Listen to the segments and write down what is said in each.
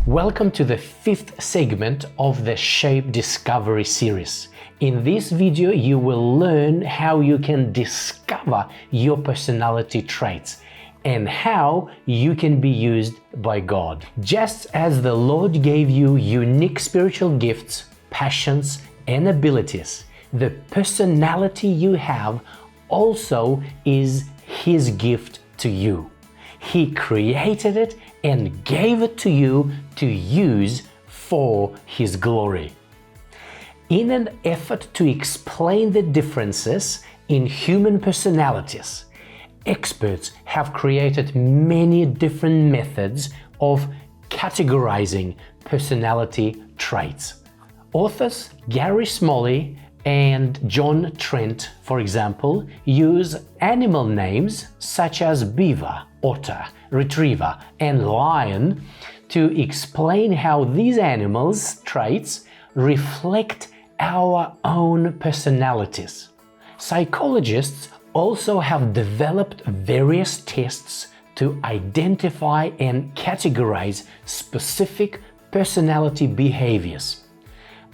Welcome to the fifth segment of the Shape Discovery series. In this video, you will learn how you can discover your personality traits and how you can be used by God. Just as the Lord gave you unique spiritual gifts, passions, and abilities, the personality you have also is His gift to you. He created it and gave it to you to use for His glory. In an effort to explain the differences in human personalities, experts have created many different methods of categorizing personality traits. Authors Gary Smalley and John Trent, for example, use animal names such as beaver, otter, retriever, and lion to explain how these animals' traits reflect our own personalities. Psychologists also have developed various tests to identify and categorize specific personality behaviors.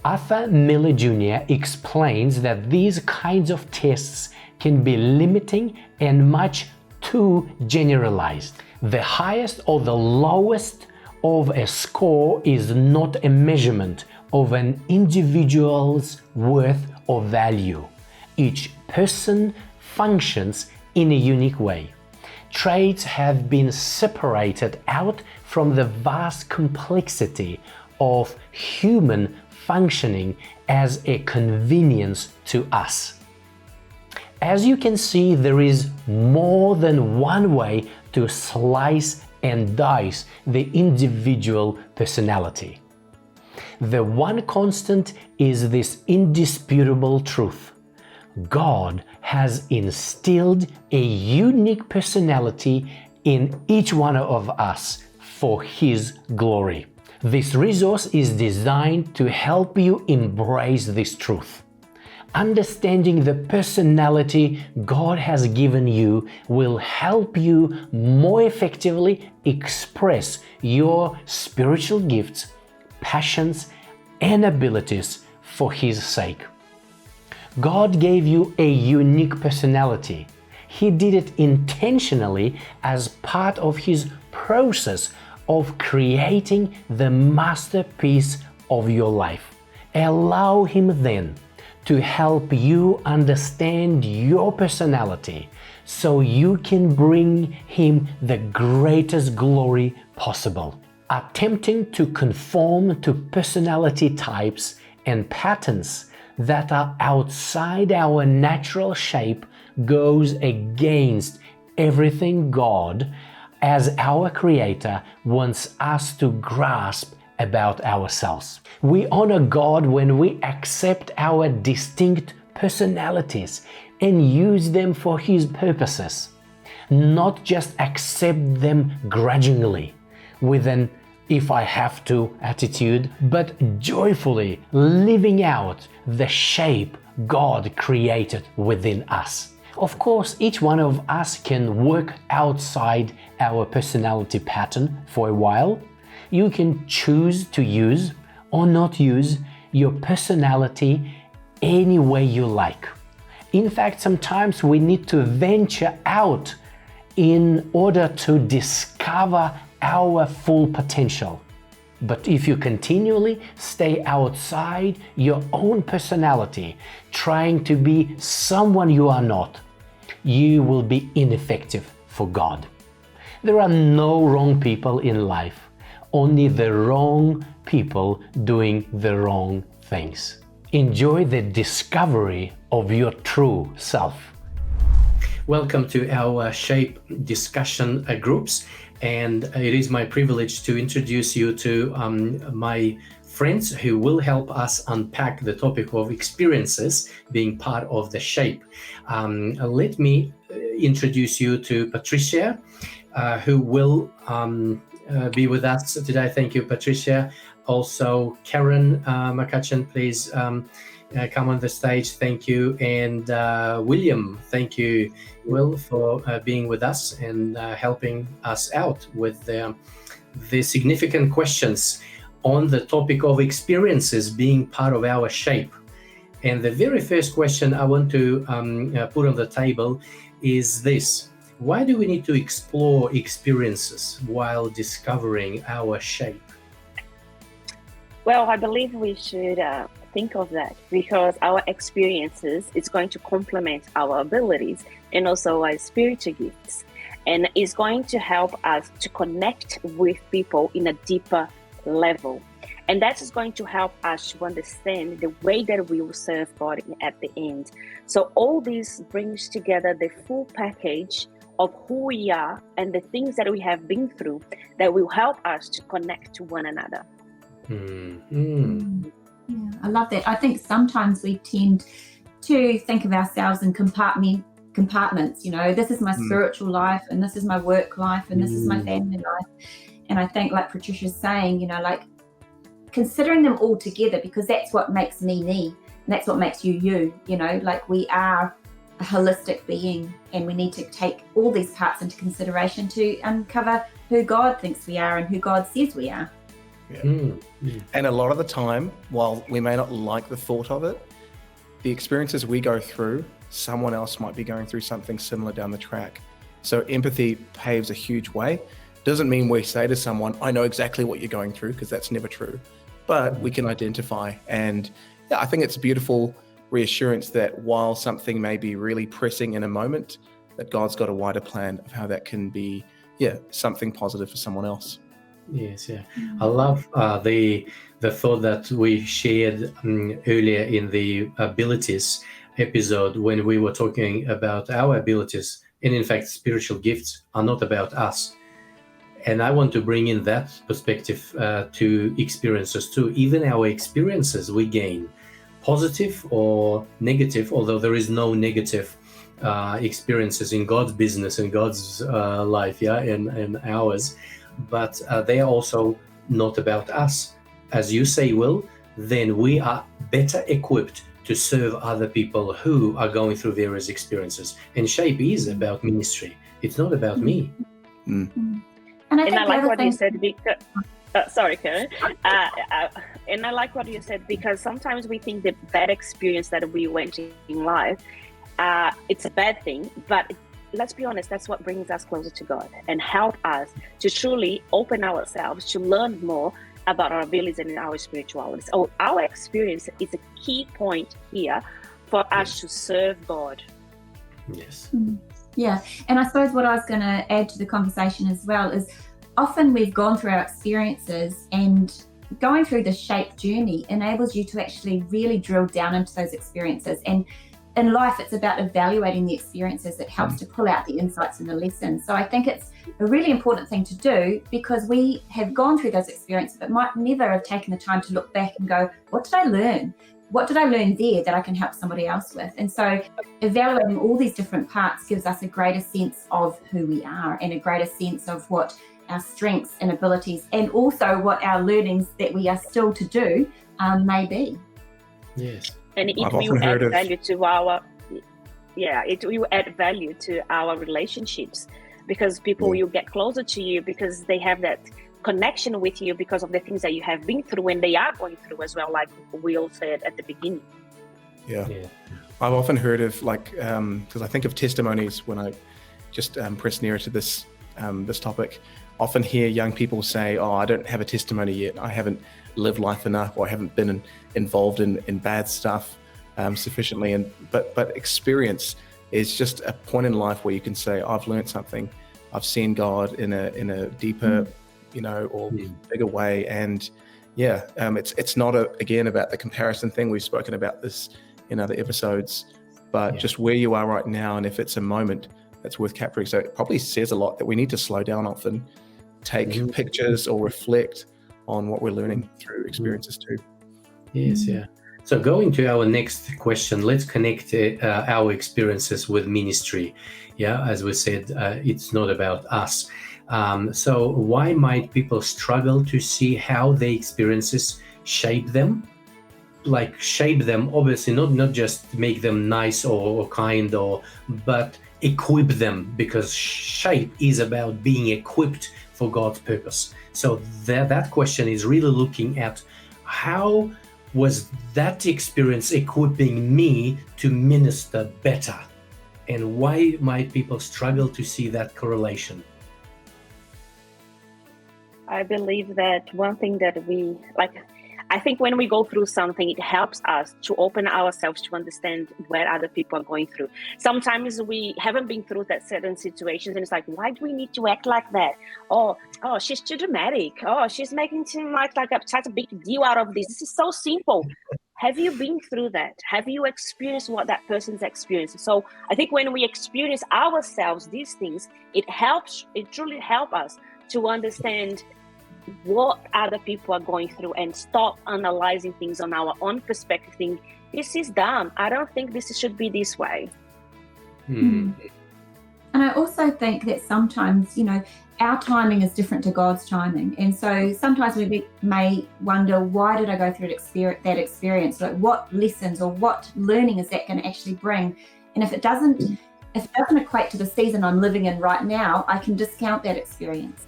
Arthur Miller Jr. explains that these kinds of tests can be limiting and much too generalized. The highest or the lowest of a score is not a measurement of an individual's worth or value. Each person functions in a unique way. Traits have been separated out from the vast complexity of human functioning as a convenience to us. As you can see, there is more than one way to slice and dice the individual personality. The one constant is this indisputable truth: God has instilled a unique personality in each one of us for His glory. This resource is designed to help you embrace this truth. Understanding the personality God has given you will help you more effectively express your spiritual gifts, passions, and abilities for His sake. God gave you a unique personality. He did it intentionally as part of His process of creating the masterpiece of your life. Allow Him then to help you understand your personality so you can bring Him the greatest glory possible. Attempting to conform to personality types and patterns that are outside our natural shape goes against everything God, as our Creator, wants us to grasp about ourselves. We honor God when we accept our distinct personalities and use them for His purposes, not just accept them grudgingly with an "if I have to" attitude, but joyfully living out the shape God created within us. Of course, each one of us can work outside our personality pattern for a while. You can choose to use or not use your personality any way you like. In fact, sometimes we need to venture out in order to discover our full potential. But if you continually stay outside your own personality, trying to be someone you are not, you will be ineffective for God. There are no wrong people in life, only the wrong people doing the wrong things. Enjoy the discovery of your true self. Welcome to our Shape discussion groups, and it is my privilege to introduce you to my friends who will help us unpack the topic of experiences being part of the Shape. Let me introduce you to Patricia, who will be with us today. Thank you, Patricia. Also, Karen McCutcheon, please come on the stage. Thank you. And William, thank you, Will, for being with us and helping us out with the significant questions on the topic of experiences being part of our shape. And the very first question I want to put on the table is this: why do we need to explore experiences while discovering our shape? Well, I believe we should think of that because our experiences is going to complement our abilities and also our spiritual gifts, and is going to help us to connect with people in a deeper level. And that is going to help us to understand the way that we will serve God at the end. So all this brings together the full package of who we are and the things that we have been through that will help us to connect to one another. Mm-hmm. Yeah, I love that. I think sometimes we tend to think of ourselves in compartments. You know, this is my spiritual life, and this is my work life, and this is my family life. And I think, like Patricia's saying, you know, like considering them all together, because that's what makes me, and that's what makes you, you know, like we are a holistic being, and we need to take all these parts into consideration to uncover who God thinks we are and who God says we are. Yeah. And a lot of the time, while we may not like the thought of it, the experiences we go through, someone else might be going through something similar down the track. So empathy paves a huge way. Doesn't mean we say to someone, I know exactly what you're going through, because that's never true. But we can identify. And yeah, I think it's a beautiful reassurance that while something may be really pressing in a moment, that God's got a wider plan of how that can be, something positive for someone else. Yes, yeah. I love the thought that we shared earlier in the abilities episode when we were talking about our abilities. And in fact, spiritual gifts are not about us. And I want to bring in that perspective to experiences too. Even our experiences we gain, positive or negative, although there is no negative experiences in God's business and God's life, and ours. But they are also not about us. As you say, Will, then we are better equipped to serve other people who are going through various experiences. And Shape is about ministry. It's not about me. And I like what you said because, sorry, Karen. And I like what you said because sometimes we think the bad experience that we went in life, it's a bad thing, but let's be honest, that's what brings us closer to God and help us to truly open ourselves to learn more about our abilities and our spirituality. So our experience is a key point here for us to serve God. Yes. Yeah, and I suppose what I was going to add to the conversation as well is often we've gone through our experiences, and going through the Shape journey enables you to actually really drill down into those experiences. And in life, it's about evaluating the experiences that helps to pull out the insights and the lessons. So I think it's a really important thing to do because we have gone through those experiences, but might never have taken the time to look back and go, what did I learn? What did I learn there that I can help somebody else with? And so evaluating all these different parts gives us a greater sense of who we are and a greater sense of what our strengths and abilities, and also what our learnings that we are still to do may be. Yes. And it will add value to our relationships, because people will get closer to you because they have that connection with you because of the things that you have been through and they are going through as well, like Will said at the beginning. Yeah. I've often heard of because I think of testimonies when I just press nearer to this topic. Often hear young people say, I don't have a testimony yet. I haven't lived life enough, or I haven't been involved in bad stuff sufficiently. But experience is just a point in life where you can say, I've learned something. I've seen God in a deeper, or bigger way. And it's not again about the comparison thing. We've spoken about this in other episodes, but just where you are right now, and if it's a moment that's worth capturing. So it probably says a lot that we need to slow down often, take pictures or reflect on what we're learning through experiences too. Yes, yeah. So going to our next question, let's connect our experiences with ministry. Yeah, as we said, it's not about us. So why might people struggle to see how their experiences shape them? Like shape them, obviously not just make them nice or kind, but equip them, because shape is about being equipped for God's purpose. So that question is really looking at how was that experience equipping me to minister better, and why might people struggle to see that correlation? I believe that one thing that I think when we go through something, it helps us to open ourselves to understand what other people are going through. Sometimes we haven't been through that certain situations, and it's like, why do we need to act like that? Oh, she's too dramatic. Oh, she's making too much such a big deal out of this. This is so simple. Have you been through that? Have you experienced what that person's experienced? So I think when we experience ourselves these things, it truly helps us to understand what other people are going through and stop analyzing things on our own perspective. Think, this is dumb. I don't think this should be this way. And I also think that sometimes, our timing is different to God's timing. And so sometimes we may wonder, why did I go through that experience? Like, what lessons or what learning is that going to actually bring? And if it doesn't equate to the season I'm living in right now, I can discount that experience.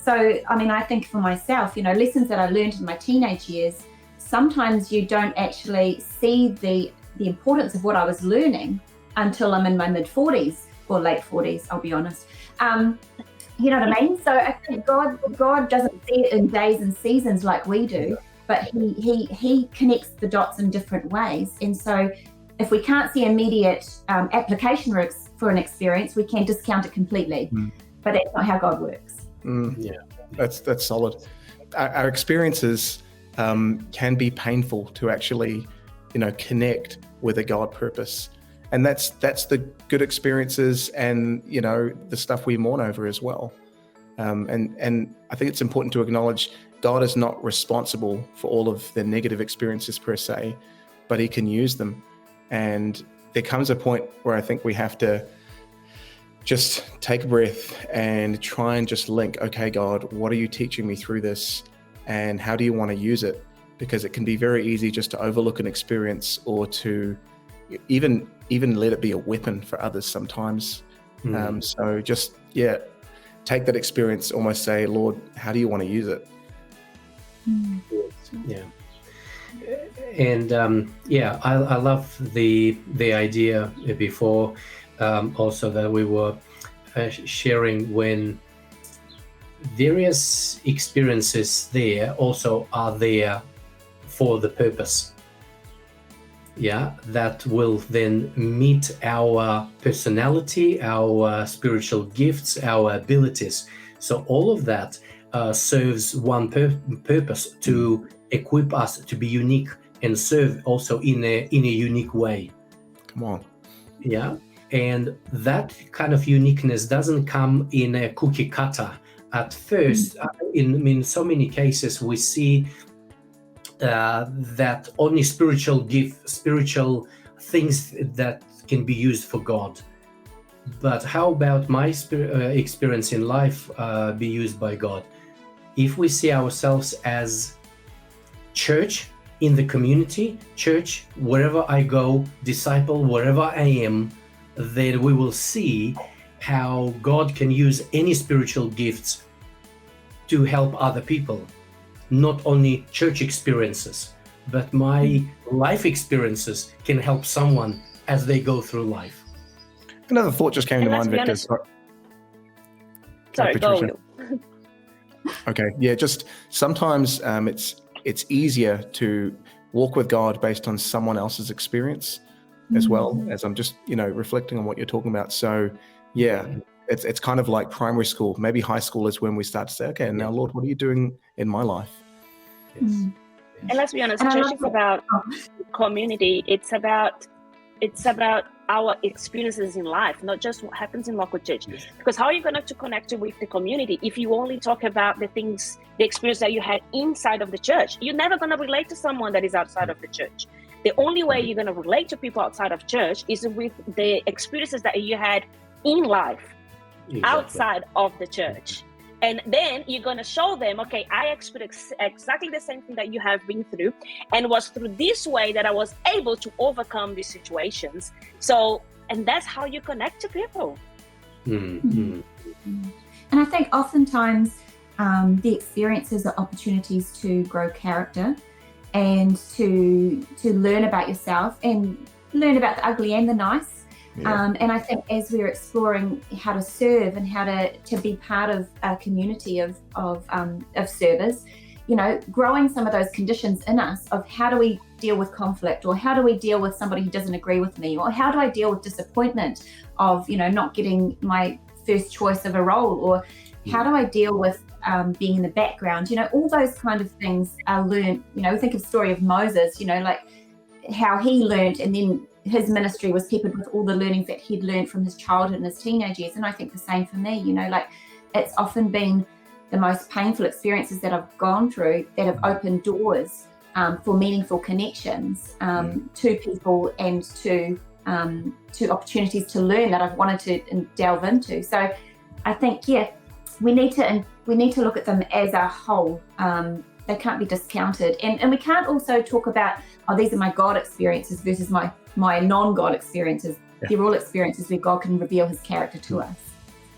So, I think for myself, lessons that I learned in my teenage years, sometimes you don't actually see the importance of what I was learning until I'm in my mid-40s or late 40s, I'll be honest. You know what I mean? So I think God doesn't see it in days and seasons like we do, but he connects the dots in different ways. And so if we can't see immediate application for an experience, we can discount it completely. But that's not how God works. Yeah, that's solid. Our experiences can be painful to actually, connect with a God purpose, and that's the good experiences and the stuff we mourn over as well. And I think it's important to acknowledge God is not responsible for all of the negative experiences per se, but He can use them. And there comes a point where I think we have to just take a breath and try and just link, okay, God, what are you teaching me through this? And how do you want to use it? Because it can be very easy just to overlook an experience or to even let it be a weapon for others sometimes. So just, take that experience, almost say, Lord, how do you want to use it? Yeah. And I love the idea before, also that we were sharing, when various experiences there also are there for the purpose. That will then meet our personality, our spiritual gifts, our abilities. So all of that serves one purpose, to equip us to be unique and serve also in a unique way. Come on. Yeah. And that kind of uniqueness doesn't come in a cookie cutter at first. In so many cases, we see that only spiritual things that can be used for God. But how about my experience in life be used by God? If we see ourselves as church in the community, church wherever I go, disciple wherever I am, then we will see how God can use any spiritual gifts to help other people. Not only church experiences, but my life experiences can help someone as they go through life. Another thought just came to mind, Victor. Sorry, go. Okay, yeah, just sometimes it's easier to walk with God based on someone else's experience as well, as I'm just, reflecting on what you're talking about. So yeah, it's kind of like primary school, maybe high school is when we start to say, okay, now Lord, what are you doing in my life? Yes. And let's be honest, church is about community. It's about our experiences in life, not just what happens in local church. Yes. Because how are you going to connect with the community if you only talk about the experience that you had inside of the church? You're never going to relate to someone that is outside of the church. The only way you're going to relate to people outside of church is with the experiences that you had in life, outside of the church. And then you're going to show them, okay, I experienced exactly the same thing that you have been through, and was through this way that I was able to overcome these situations. So, and that's how you connect to people. And I think oftentimes the experiences are opportunities to grow character and to learn about yourself and learn about the ugly and the nice. Yeah. And I think as we're exploring how to serve and how to be part of a community of servers, you know, growing some of those conditions in us of how do we deal with conflict, or how do we deal with somebody who doesn't agree with me, or how do I deal with disappointment of, you know, not getting my first choice of a role, or how do I deal with being in the background, you know, all those kind of things are learned. You know, think of the story of Moses, you know, like how he learned, and then his ministry was peppered with all the learnings that he'd learned from his childhood and his teenage years. And I think the same for me, you know, like it's often been the most painful experiences that I've gone through that have opened doors for meaningful connections to people and to opportunities to learn that I've wanted to delve into. So I think, yeah, we need to look at them as a whole. They can't be discounted, and we can't also talk about, oh, these are my God experiences versus my non-God experiences. Yeah. They're all experiences where God can reveal his character to us.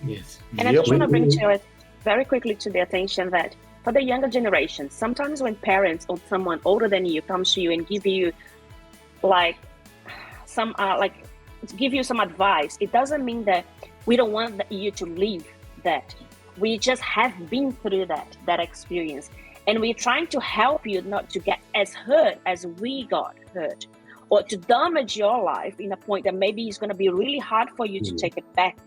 Yes. And I just want to bring to it very quickly to the attention that for the younger generation, sometimes when parents or someone older than you comes to you and give you give you some advice, it doesn't mean that we don't want you to leave that. We just have been through that experience, and we're trying to help you not to get as hurt as we got hurt, or to damage your life in a point that maybe it's going to be really hard for you to take it back.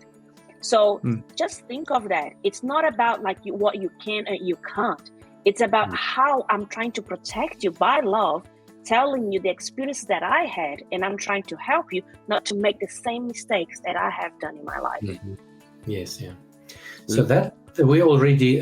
So just think of that. It's not about like what you can and you can't. It's about how I'm trying to protect you by love, telling you the experiences that I had, and I'm trying to help you not to make the same mistakes that I have done in my life. Yes, yeah. So that we already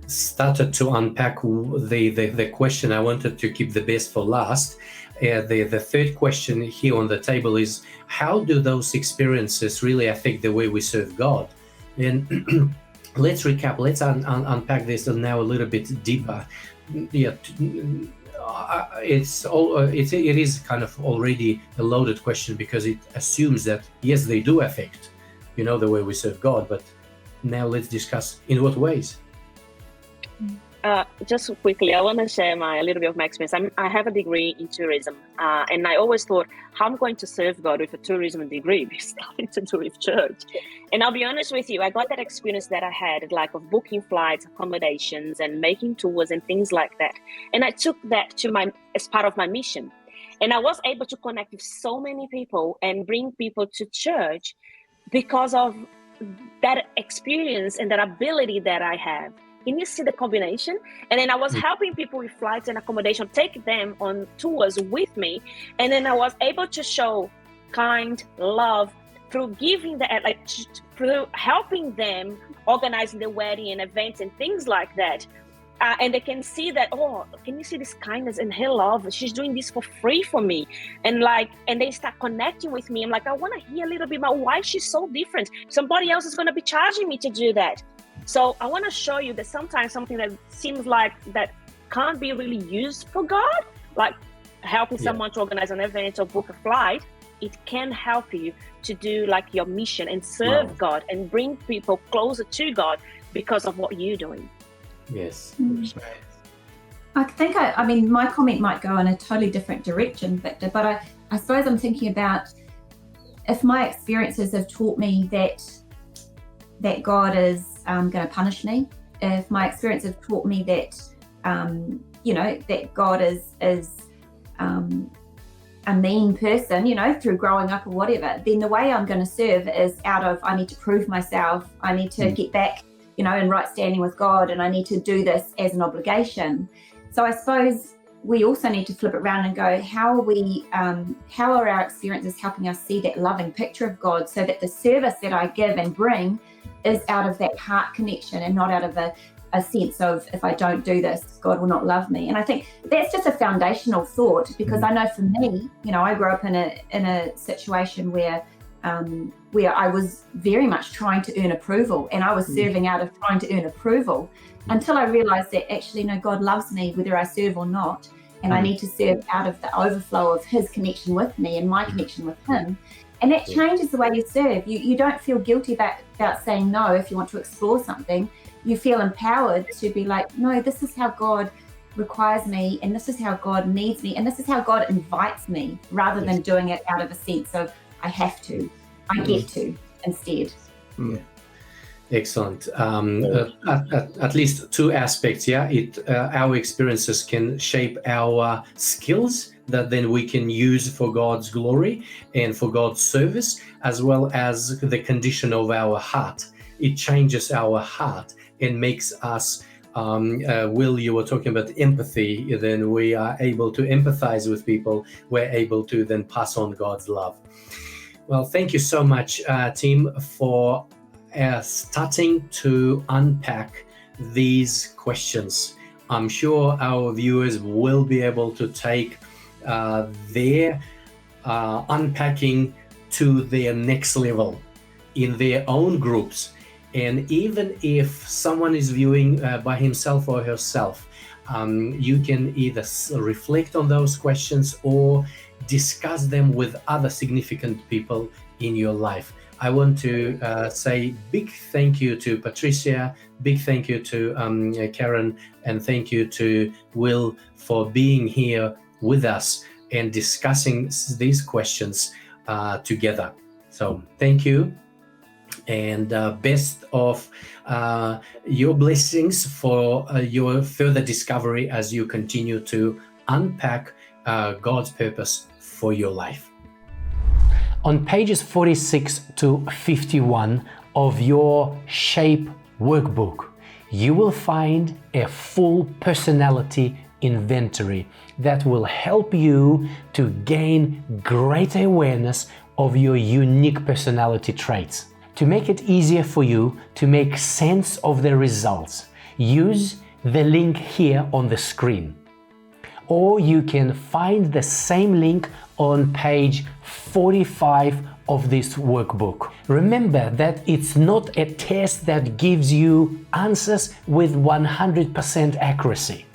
started to unpack the question. I wanted to keep the best for last. The third question here on the table is, how do those experiences really affect the way we serve God? And let's recap. Let's unpack this now a little bit deeper. Yeah, it is kind of already a loaded question, because it assumes that yes, they do affect, you know, the way we serve God. But now let's discuss in what ways. Just quickly, I want to share a little bit of my experience. I have a degree in tourism, and I always thought, how I'm going to serve God with a tourism degree? It's nothing to do with church. And I'll be honest with you, I got that experience that I had, like of booking flights, accommodations, and making tours and things like that. And I took that as part of my mission. And I was able to connect with so many people and bring people to church because of that experience and that ability that I have. Can you see the combination? And then I was helping people with flights and accommodation, take them on tours with me. And then I was able to show kind love through giving through helping them organizing the wedding and events and things like that. And they can see that, oh, can you see this kindness and her love? She's doing this for free for me. And they start connecting with me. I'm like, I want to hear a little bit about why she's so different. Somebody else is going to be charging me to do that. So I want to show you that sometimes something that seems like that can't be really used for God, like helping someone to organize an event or book a flight, it can help you to do like your mission and serve God and bring people closer to God because of what you're doing. Yes. I think, I mean, my comment might go in a totally different direction, Victor, but I suppose I'm thinking about if my experiences have taught me that God is going to punish me, if my experience have taught me that, that God is a mean person, through growing up or whatever, then the way I'm going to serve is out of, I need to prove myself, I need to get back, in right standing with God, and I need to do this as an obligation. So I suppose we also need to flip it around and go, how are our experiences helping us see that loving picture of God, so that the service that I give and bring is out of that heart connection and not out of a sense of, if I don't do this, God will not love me. And I think that's just a foundational thought, because I know for me, I grew up in a situation where I was very much trying to earn approval, and I was serving out of trying to earn approval, until I realized that actually, no, God loves me whether I serve or not, and I need to serve out of the overflow of his connection with me and my connection with him. And that changes the way you serve. You don't feel guilty about saying no if you want to explore something. you feel empowered to be like, no, this is how God requires me, and this is how God needs me, and this is how God invites me, rather than doing it out of a sense of I have to, I get to instead. Yeah. Excellent. At least two aspects. Yeah, our experiences can shape our skills that then we can use for God's glory and for God's service, as well as the condition of our heart. It changes our heart and makes us. Will, you were talking about empathy, then we are able to empathize with people. We're able to then pass on God's love. Well, thank you so much, team, for starting to unpack these questions. I'm sure our viewers will be able to take their unpacking to their next level in their own groups. And even if someone is viewing by himself or herself, you can either reflect on those questions or discuss them with other significant people in your life. I want to say big thank you to Patricia, big thank you to Karen, and thank you to Will for being here with us and discussing these questions together. So thank you. And best of your blessings for your further discovery as you continue to unpack God's purpose for your life. On pages 46 to 51 of your SHAPE workbook, you will find a full personality inventory that will help you to gain greater awareness of your unique personality traits. To make it easier for you to make sense of the results, use the link here on the screen. Or you can find the same link on page 45 of this workbook. Remember that it's not a test that gives you answers with 100% accuracy.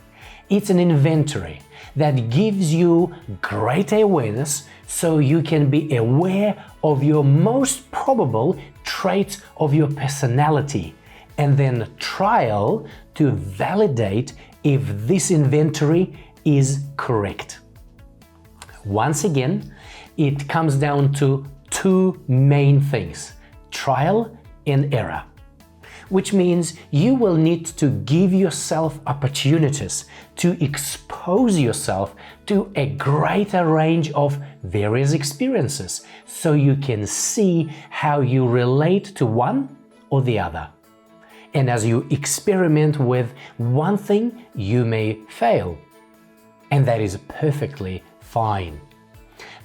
It's an inventory that gives you greater awareness so you can be aware of your most probable traits of your personality, and then trial to validate if this inventory is correct. Once again, it comes down to two main things: trial and error, which means you will need to give yourself opportunities to expose yourself to a greater range of various experiences so you can see how you relate to one or the other. And as you experiment with one thing, you may fail, and that is perfectly fine.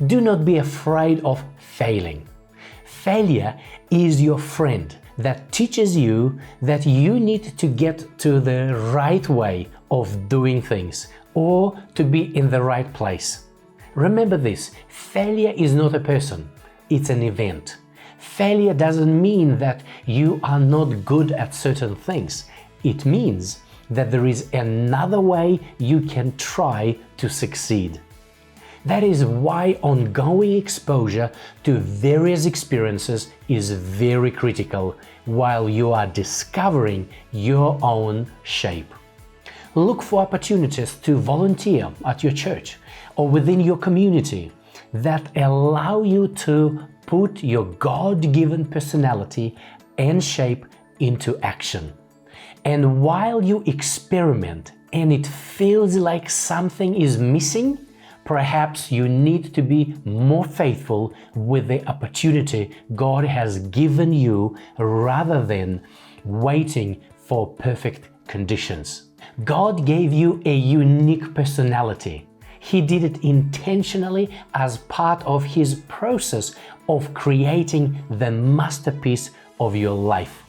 Do not be afraid of failing. Failure is your friend that teaches you that you need to get to the right way of doing things or to be in the right place. Remember this: failure is not a person, it's an event. Failure doesn't mean that you are not good at certain things. It means that there is another way you can try to succeed. That is why ongoing exposure to various experiences is very critical while you are discovering your own shape. Look for opportunities to volunteer at your church or within your community that allow you to put your God-given personality and shape into action. And while you experiment and it feels like something is missing, perhaps you need to be more faithful with the opportunity God has given you rather than waiting for perfect conditions. God gave you a unique personality. He did it intentionally as part of His process of creating the masterpiece of your life.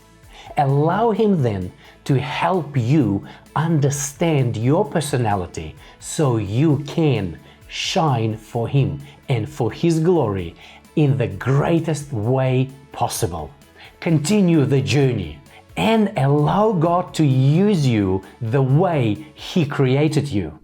Allow Him then to help you understand your personality so you can shine for Him and for His glory in the greatest way possible. Continue the journey and allow God to use you the way He created you.